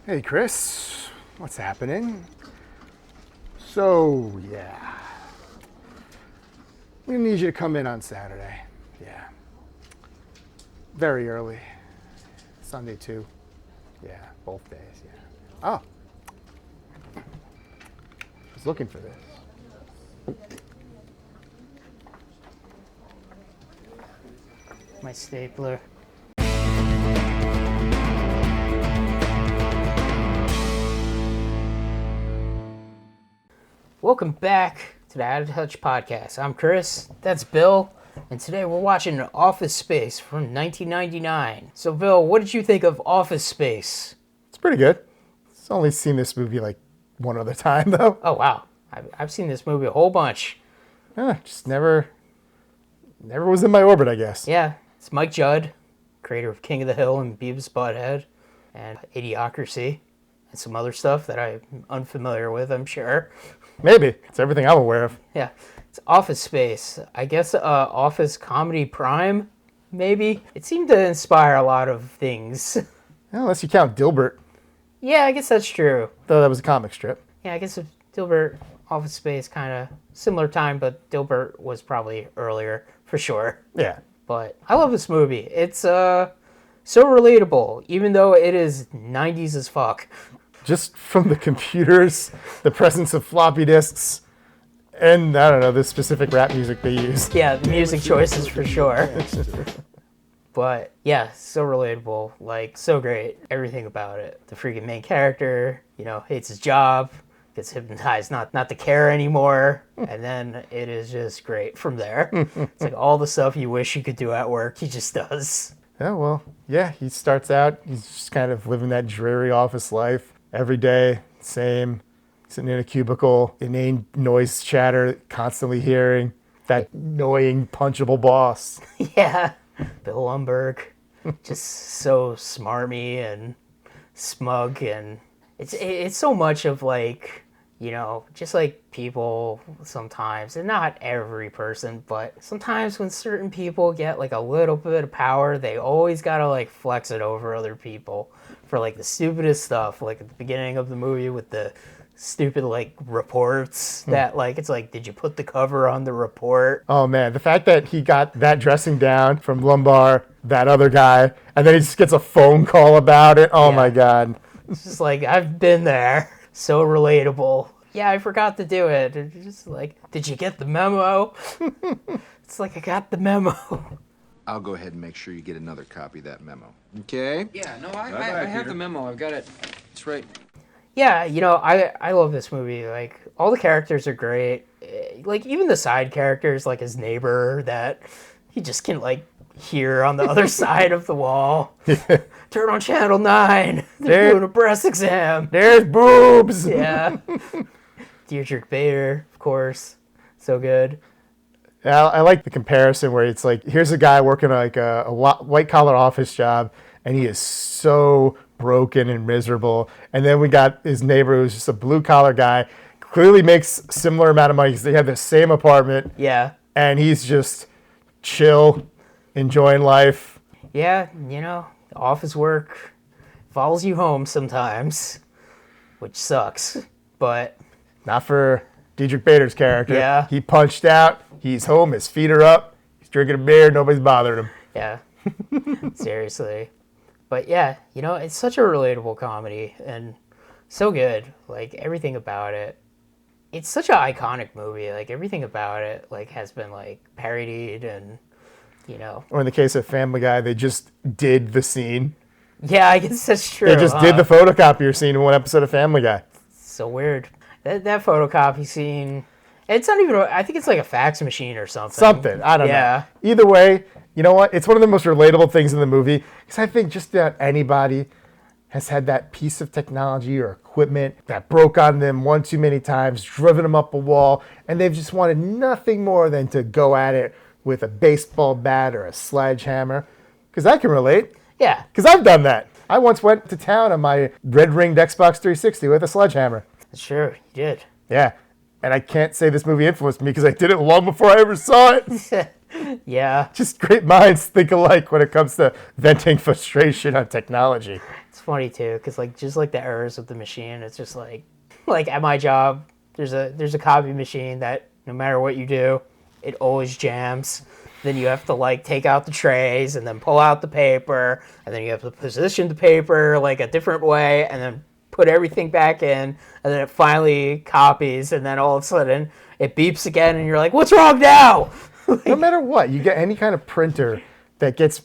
Hey, Chris. What's happening? So, we need you to come in on Saturday. Yeah. Very early. Sunday, too. Yeah, both days, yeah. Oh. I was looking for this. My stapler. Welcome back to the Out of Touch podcast. I'm Chris, that's Bill, and today we're watching Office Space from 1999. So Bill, what did you think of Office Space? It's pretty good. I've only seen this movie like one other time, though. Oh wow, I've seen this movie a whole bunch. Just never was in my orbit, I guess. Yeah, it's Mike Judd, creator of King of the Hill and Beavis Butthead, and Idiocracy, and some other stuff that I'm unfamiliar with, I'm sure. Maybe. It's everything I'm aware of. Yeah, it's Office Space. I guess Office Comedy Prime, maybe? It seemed to inspire a lot of things. Unless you count Dilbert, Yeah, I guess that's true. though that was a comic strip. Yeah, I guess if Dilbert, Office Space, kind of similar time, but Dilbert was probably earlier, for sure. Yeah. But I love this movie. It's so relatable, even though it is 90s as fuck. Just from the computers, the presence of floppy disks, and I don't know, the specific rap music they use. Yeah, the music choices for sure. But yeah, so relatable, like so great. Everything about it. The freaking main character, hates his job, gets hypnotized not to care anymore, and then it is just great from there. It's like all the stuff you wish you could do at work, he just does. He starts out, he's just kind of living that dreary office life. Every day, same, sitting in a cubicle, inane noise chatter, constantly hearing that annoying punchable boss. Yeah, Bill Lumbergh, just so smarmy and smug, and it's so much of like, just like people sometimes, and not every person, but sometimes when certain people get like a little bit of power, they always gotta like flex it over other people for like the stupidest stuff, like at the beginning of the movie with the stupid like reports that like, it's like, did you put the cover on the report? Oh man, the fact that he got that dressing down from Lumbar, that other guy, and then he just gets a phone call about it. Oh my God. It's just like, I've been there. So relatable. Yeah, I forgot to do it. It's just like, did you get the memo? It's like, I got the memo. I'll go ahead and make sure you get another copy of that memo. Okay? Yeah, no, I have the memo. I've got it. It's right. Yeah, I love this movie. Like, all the characters are great. Like, even the side characters, like his neighbor that he just can, like, hear on the other side of the wall. Turn on channel 9. They're doing a breast exam. There's boobs. Yeah. Dietrich Bader, of course. So good. I like the comparison where it's like, here's a guy working like a white-collar office job, and he is so broken and miserable. And then we got his neighbor who's just a blue-collar guy, clearly makes similar amount of money because they have the same apartment. Yeah. And he's just chill, enjoying life. Yeah, office work follows you home sometimes, which sucks, but... Not for Dietrich Bader's character. Yeah. He punched out, he's home, his feet are up, he's drinking a beer, nobody's bothering him. Yeah, seriously. But yeah, it's such a relatable comedy, and so good. Like, everything about it. It's such an iconic movie. Like, everything about it, like, has been, like, parodied and, Or in the case of Family Guy, they just did the scene. Yeah, I guess that's true. They just did the photocopier scene in one episode of Family Guy. So weird. That photocopy scene, it's not even, I think it's like a fax machine or something. I don't know. Yeah. Either way, you know what? It's one of the most relatable things in the movie because I think just about anybody has had that piece of technology or equipment that broke on them one too many times, driven them up a wall, and they've just wanted nothing more than to go at it with a baseball bat or a sledgehammer. Because I can relate. Yeah. Because I've done that. I once went to town on my red-ringed Xbox 360 with a sledgehammer. Sure, you did. Yeah. And I can't say this movie influenced me because I did it long before I ever saw it. Yeah. Just great minds think alike when it comes to venting frustration on technology. It's funny too, because like just like the errors of the machine, it's just like at my job, there's a copy machine that no matter what you do, it always jams. Then you have to like take out the trays and then pull out the paper, and then you have to position the paper like a different way, and then put everything back in, and then it finally copies, and then all of a sudden it beeps again, and you're like, "What's wrong now?" No matter what, you get any kind of printer that gets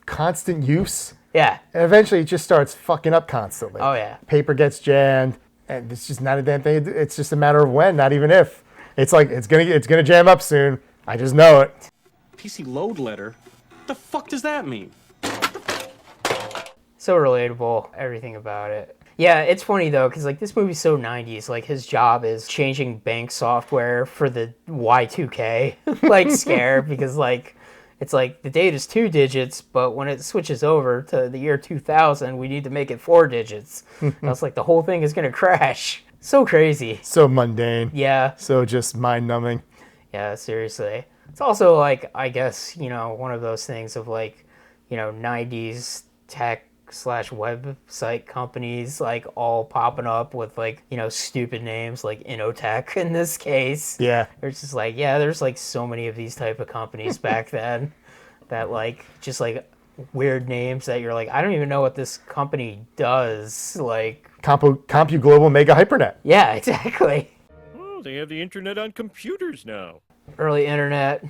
constant use, Yeah. and eventually it just starts fucking up constantly. Oh yeah. Paper gets jammed, and it's just not a damn thing. It's just a matter of when, not even if. It's like it's gonna jam up soon. I just know it. PC load letter? What the fuck does that mean? So relatable, everything about it. Yeah, it's funny though, because like this movie's so 90s. Like his job is changing bank software for the Y2K like scare, because like it's like the date is 2 digits, but when it switches over to the year 2000, we need to make it 4 digits. I was like, the whole thing is gonna crash. So crazy. So mundane. Yeah. So just mind numbing. Yeah, seriously. It's also like, I guess, one of those things of like, 90s tech / website companies like all popping up with like, stupid names like Innotech in this case. Yeah. It's just like, yeah, there's like so many of these type of companies back then that like just like weird names that you're like, I don't even know what this company does. Like Compu Global Mega Hypernet. yeah, exactly. Oh, they have the internet on computers now. Early internet,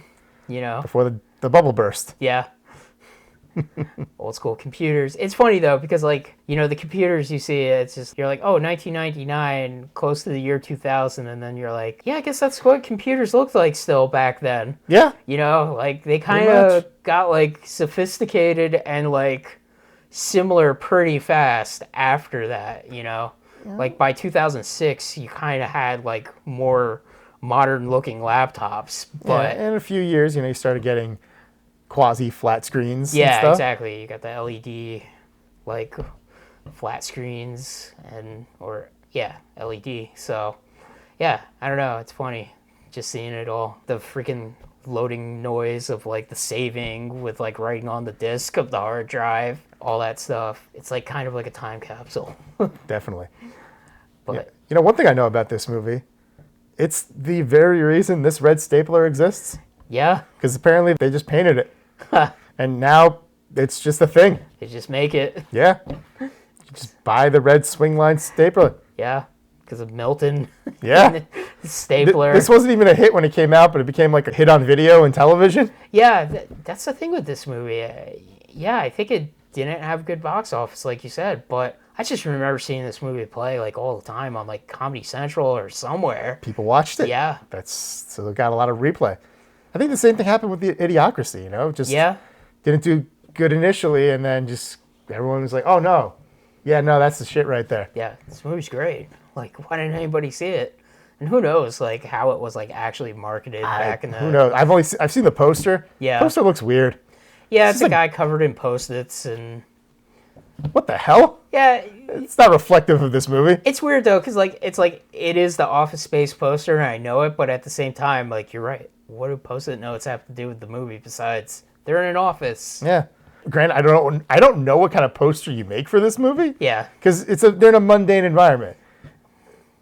Before the bubble burst. yeah. Old school computers. It's funny though, because like, the computers you see, it's just, you're like, oh, 1999, close to the year 2000. And then you're like, yeah, I guess that's what computers looked like still back then. Yeah. Like they kind Pretty of much. got like sophisticated and like similar pretty fast after that, Like by 2006, you kind of had like more modern looking laptops. But in a few years, you started getting quasi flat screens. and yeah, stuff. exactly. You got the LED, like flat screens or LED. So yeah, I don't know. It's funny just seeing it all. The freaking loading noise of like the saving with like writing on the disk of the hard drive, all that stuff. It's like kind of like a time capsule. Definitely. But One thing I know about this movie, it's the very reason this red stapler exists. yeah, Because apparently they just painted it. And now it's just a thing. they just make it. Yeah. You just buy the red swing line stapler. Yeah, because of Milton Yeah. stapler. This wasn't even a hit when it came out, but it became like a hit on video and television. Yeah, that's the thing with this movie. Yeah, I think it didn't have good box office, like you said, but I just remember seeing this movie play like all the time on like Comedy Central or somewhere. People watched it. Yeah, So it got a lot of replay. I think the same thing happened with the Idiocracy, just yeah, didn't do good initially, and then just everyone was like, oh no. Yeah, no, that's the shit right there. yeah. This movie's great. Like, why didn't anybody see it? And who knows, like how it was like actually marketed back in the. Who knows? I've seen the poster. Yeah. Poster looks weird. Yeah, it's This a is guy covered in Post-its and. What the hell? Yeah, It's not reflective of this movie. it's weird though, because like it is the Office Space poster, and I know it, but at the same time, like you're right. What do Post-it notes have to do with the movie besides they're in an office? Yeah. Granted, I don't know what kind of poster you make for this movie. Yeah, Because they're in a mundane environment.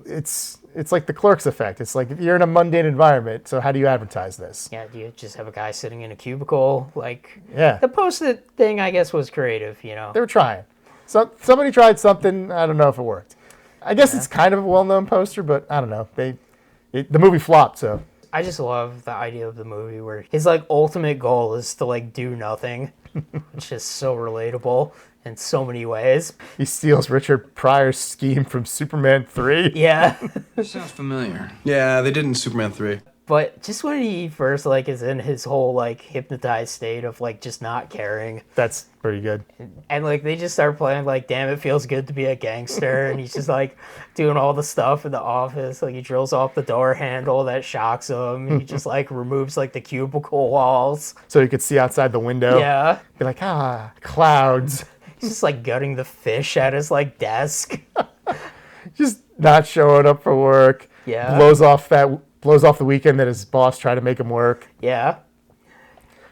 It's like the Clerks effect. It's like if you're in a mundane environment, so how do you advertise this? yeah. Do you just have a guy sitting in a cubicle? Like Yeah. the Post-it thing, I guess, was creative. They were trying. Somebody tried something. I don't know if it worked. I guess it's kind of a well-known poster, but I don't know. The movie flopped, so. I just love the idea of the movie where his like ultimate goal is to like do nothing, which is so relatable in so many ways. He steals Richard Pryor's scheme from Superman 3. Yeah. Sounds familiar. Yeah, they did in Superman 3. But just when he first like is in his whole like hypnotized state of like just not caring, That's pretty good. and like they just start playing like damn it feels good to be a gangster, and he's just like doing all the stuff in the office, like he drills off the door handle that shocks him, and he just like removes like the cubicle walls. So you could see outside the window. Yeah. Be like, clouds. He's just like gutting the fish at his like desk. Just not showing up for work. Yeah. Blows off the weekend that his boss tried to make him work. Yeah.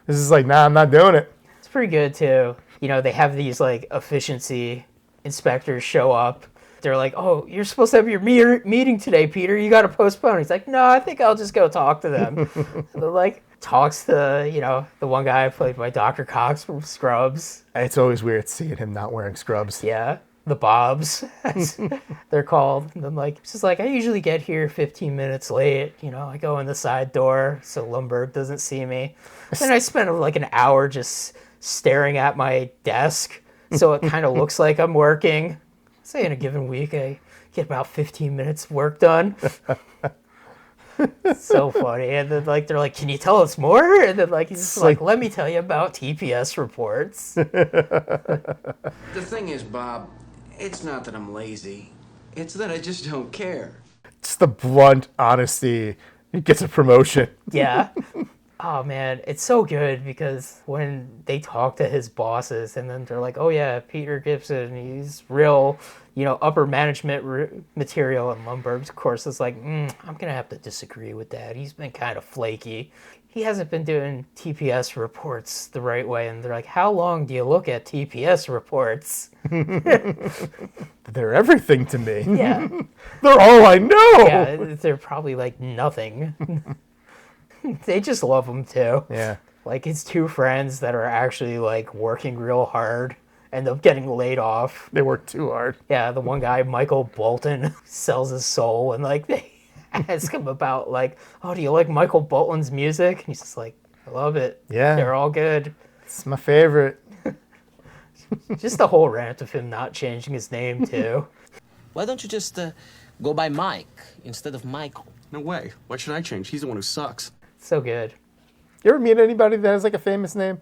This is like, nah, I'm not doing it. It's pretty good too. You know, they have these like efficiency inspectors show up. They're like, "Oh, you're supposed to have your meeting today, Peter. You got to postpone." He's like, "No, I think I'll just go talk to them." And they're like, talks to, you know, the one guy played by Dr. Cox from Scrubs. It's always weird seeing him not wearing scrubs. Yeah, the Bobs, as they're called. And I'm like, it's just like, I usually get here 15 minutes late. You know, I go in the side door so Lumbergh doesn't see me. Then I spend like an hour just staring at my desk so it kind of looks like I'm working. Say in a given week, I get about 15 minutes of work done. So funny. And then like they're like, "Can you tell us more?" And then like he's just like, "Let me tell you about TPS reports." The thing is, Bob, it's not that I'm lazy. It's that I just don't care. It's the blunt honesty. He gets a promotion. Yeah. Oh man, it's so good because when they talk to his bosses and then they're like, "Oh yeah, Peter Gibson, he's real, you know, upper management material," and Lumbergh, of course, is like, I'm gonna have to disagree with that. He's been kind of flaky. He hasn't been doing TPS reports the right way. And they're like, "How long do you look at TPS reports?" They're everything to me. Yeah, They're all I know. yeah, they're probably like nothing. They just love him too. Yeah. Like his two friends that are actually like working real hard end up getting laid off. They work too hard. Yeah, the one guy, Michael Bolton, sells his soul, and like they ask him about like, "Oh, do you like Michael Bolton's music?" And he's just like, "I love it. Yeah. They're all good." It's my favorite. Just the whole rant of him not changing his name too. Why don't you just go by Mike instead of Michael? No way. Why should I change? He's the one who sucks. So good. You ever meet anybody that has like a famous name?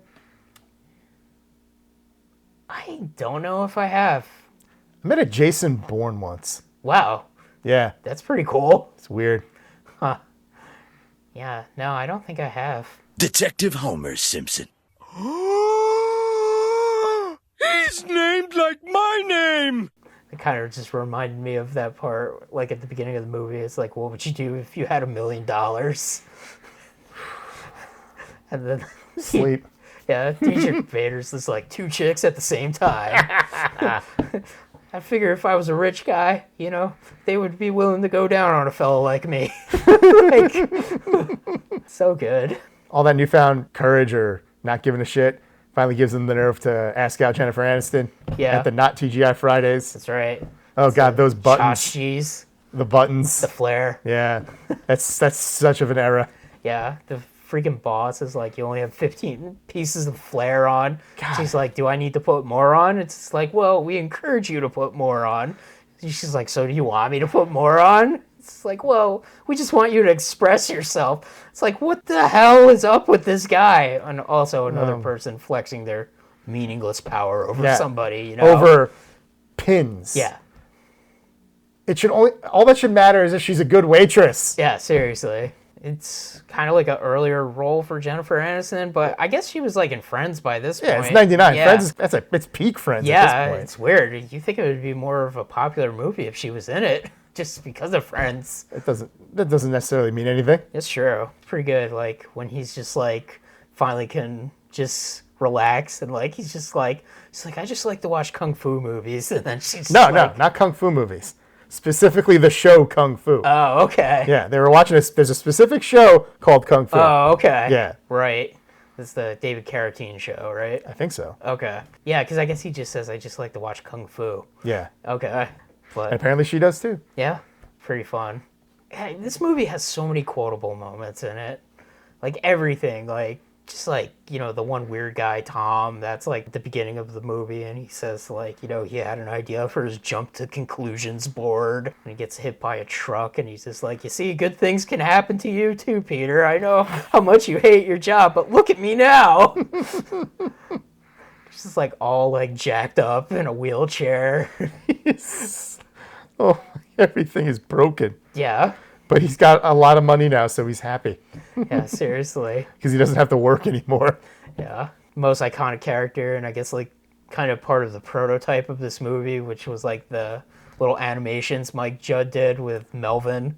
I don't know if I have. I met a Jason Bourne once. Wow, Yeah, that's pretty cool. it's weird. Yeah, no, I don't think I have. Detective Homer Simpson. He's named like my name! It kind of just reminded me of that part, like at the beginning of the movie. It's like, what would you do if you had $1 million? And then, Sleep. yeah, DJ Vader's just like 2 chicks at the same time. I figure if I was a rich guy, you know, they would be willing to go down on a fellow like me. Like, so good. All that newfound courage or not giving a shit finally gives them the nerve to ask out Jennifer Aniston Yeah. at the Not TGI Fridays. That's right. Oh God, those buttons. Tchotchkes, The buttons. the flare. Yeah, that's such of an era. Yeah, the freaking boss is like, you only have 15 pieces of flare on. She's like, do I need to put more on? It's like, well, we encourage you to put more on. She's like, so do you want me to put more on? It's like, well, we just want you to express yourself. It's like, what the hell is up with this guy? And also another person flexing their meaningless power over Yeah. somebody, you know? Over pins. Yeah. It should only all that should matter is if she's a good waitress. Yeah, seriously. It's kind of like an earlier role for Jennifer Aniston, but I guess she was like in Friends by this point. Yeah, it's 99. Yeah. Friends it's peak Friends Yeah, at this point. it's weird. You think it would be more of a popular movie if she was in it, just because of Friends. That doesn't necessarily mean anything. It's true. It's pretty good. Like when he's just like finally can just relax and like he's like I just like to watch kung fu movies, and then she's No, just no, like, not kung fu movies. Specifically the show Kung Fu. Oh, okay. Yeah, they were watching this. There's a specific show called Kung Fu. Oh, okay. Yeah. Right. It's the David Carradine show, right? I think so. Okay. Yeah, because I guess he just says, I just like to watch Kung Fu. Yeah. Okay. But And apparently she does too. yeah, pretty fun. Hey, this movie has so many quotable moments in it. Like everything, like just like, you know, the one weird guy, Tom, that's like the beginning of the movie, and he says like, you know, he had an idea for his jump to conclusions board, and he gets hit by a truck, and he's just like, you see, good things can happen to you too, Peter. I know how much you hate your job, but look at me now. Just like all like jacked up in a wheelchair. Oh, everything is broken. Yeah. But he's got a lot of money now, so he's happy Yeah, seriously. because he doesn't have to work anymore. Yeah. Most iconic character, and I guess like kind of part of the prototype of this movie, which was like the little animations Mike Judd did with Melvin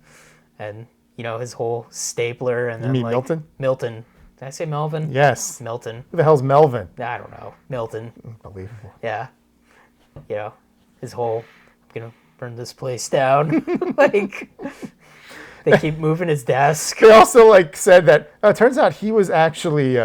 and, you know, his whole stapler and then mean like Milton? Milton. Did I say Melvin? Yes. Milton. Who the hell's Melvin? I don't know. Milton. Unbelievable. Yeah. You know, his whole, I'm going to burn this place down. Like, they keep moving his desk. They also like said that it turns out he was actually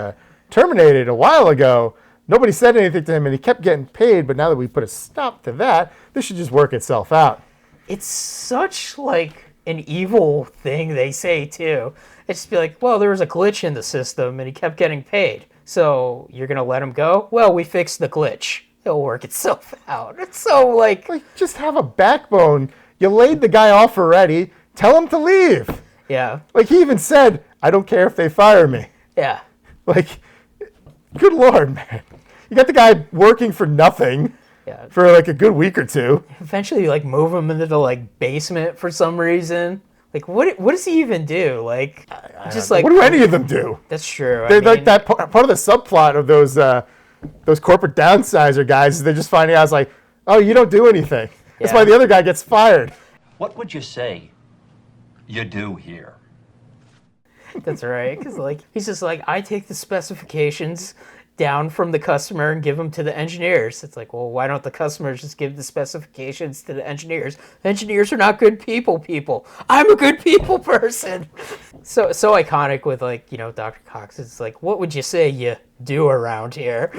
terminated a while ago. Nobody said anything to him, and he kept getting paid. But now that we put a stop to that, this should just work itself out. It's such like an evil thing they say too. It's just be like, well, there was a glitch in the system, and he kept getting paid. So you're gonna let him go? Well, we fixed the glitch. It'll work itself out. It's so like Just have a backbone. You laid the guy off already. Tell him to leave. yeah, Like he even said, I don't care if they fire me. yeah. Like, good Lord, man. You got the guy working for nothing Yeah. for like a good week or two. Eventually, like move him into the like basement for some reason. Like, what does he even do? Like, just like What do any of them do? that's true. They're like that part of the subplot of those corporate downsizer guys. Is they're just finding out, it's like, oh, you don't do anything. That's Yeah. why the other guy gets fired. What would you say you do here? That's right. Because like he's just like, I take the specifications down from the customer and give them to the engineers. It's like, well, why don't the customers just give the specifications to the engineers? Engineers are not good people. I'm a good people person. So iconic with like, you know, Dr. Cox. It's like, what would you say you do around here?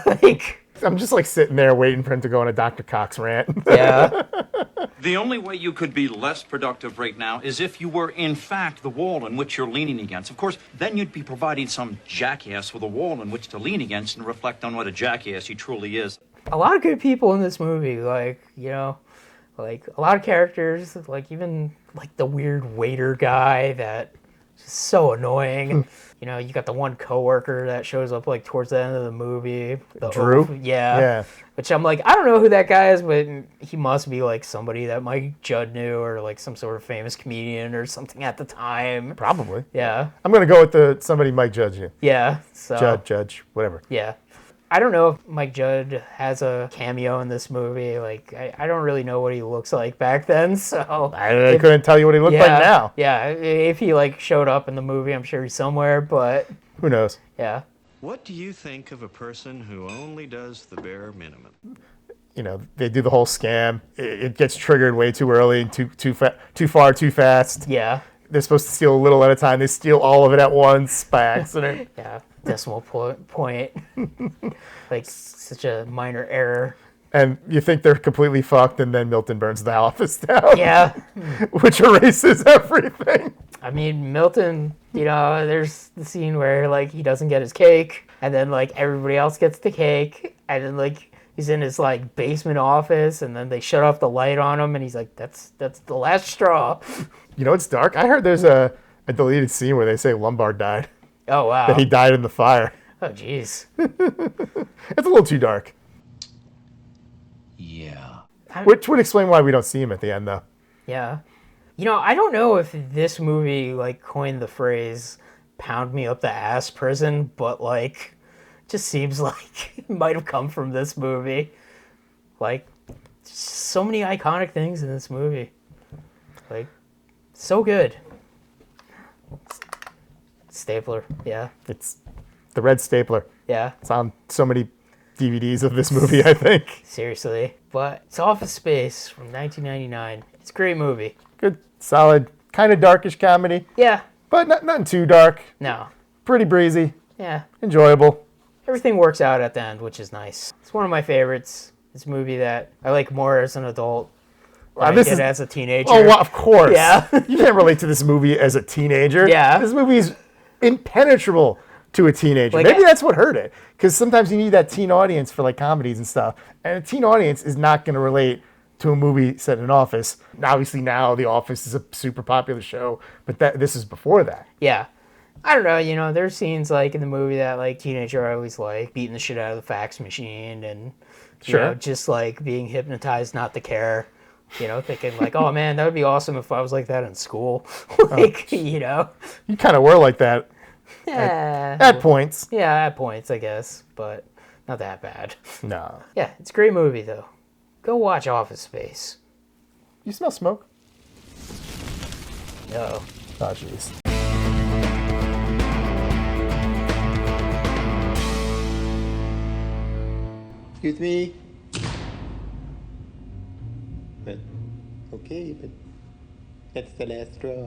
Like, I'm just like sitting there waiting for him to go on a Dr. Cox rant. yeah, The only way you could be less productive right now is if you were, in fact, the wall in which you're leaning against. Of course, then you'd be providing some jackass with a wall in which to lean against and reflect on what a jackass he truly is. a lot of good people in this movie. Like, you know, like a lot of characters. Like even like the weird waiter guy that is so annoying. You know, you got the one coworker that shows up like towards the end of the movie. The Drew? Yeah. Yeah. Which I'm like, I don't know who that guy is, but he must be like somebody that Mike Judd knew or like some sort of famous comedian or something at the time. Probably. Yeah. I'm going to go with somebody Mike Judge you. Yeah. So Judge, whatever. yeah. I don't know if Mike Judd has a cameo in this movie. Like, I don't really know what he looks like back then, so... I couldn't tell you what he looked like now. Yeah, if he, like, showed up in the movie, I'm sure he's somewhere, but... Who knows? Yeah. What do you think of a person who only does the bare minimum? You know, they do the whole scam. It gets triggered way too early and too far, too fast. Yeah. They're supposed to steal a little at a time. They steal all of it at once by accident. Yeah, decimal point. Like, such a minor error. And you think they're completely fucked, and then Milton burns the office down. Yeah. Which erases everything. I mean, Milton, you know, there's the scene where, like, he doesn't get his cake, and then, like, everybody else gets the cake, and then, like, he's in his, like, basement office, and then they shut off the light on him, and he's like, that's the last straw. You know, it's dark. I heard there's a deleted scene where they say Lombard died. Oh, wow. That he died in the fire. Oh, jeez. It's a little too dark. Yeah. Which would explain why we don't see him at the end, though. Yeah. You know, I don't know if this movie, like, coined the phrase, pound me up the ass prison, but, like, just seems like it might have come from this movie. Like, so many iconic things in this movie. Like, so good. Stapler, yeah. It's the red stapler. Yeah. It's on so many DVDs of this movie, I think. Seriously. But it's Office Space from 1999. It's a great movie. Good, solid, kind of darkish comedy. Yeah. But nothing too dark. No. Pretty breezy. Yeah. Enjoyable. Everything works out at the end, which is nice. It's one of my favorites. It's a movie that I like more as an adult than I did as a teenager. Oh, well, of course. Yeah. You can't relate to this movie as a teenager. Yeah. This movie's impenetrable to a teenager. Like, Maybe that's what hurt it. Because sometimes you need that teen audience for like comedies and stuff. And a teen audience is not going to relate to a movie set in an office. Obviously now The Office is a super popular show, but this is before that. Yeah. I don't know, you know, there's scenes like in the movie that like teenager I always like beating the shit out of the fax machine and you know, just like being hypnotized not to care. You know, thinking like, oh man, that would be awesome if I was like that in school. Like, you know. You kind of were like that. Yeah. At points. Yeah, at points, I guess, but not that bad. No. Yeah, it's a great movie though. Go watch Office Space. You smell smoke? No. Oh, jeez. Excuse me? But, okay, but that's the last straw.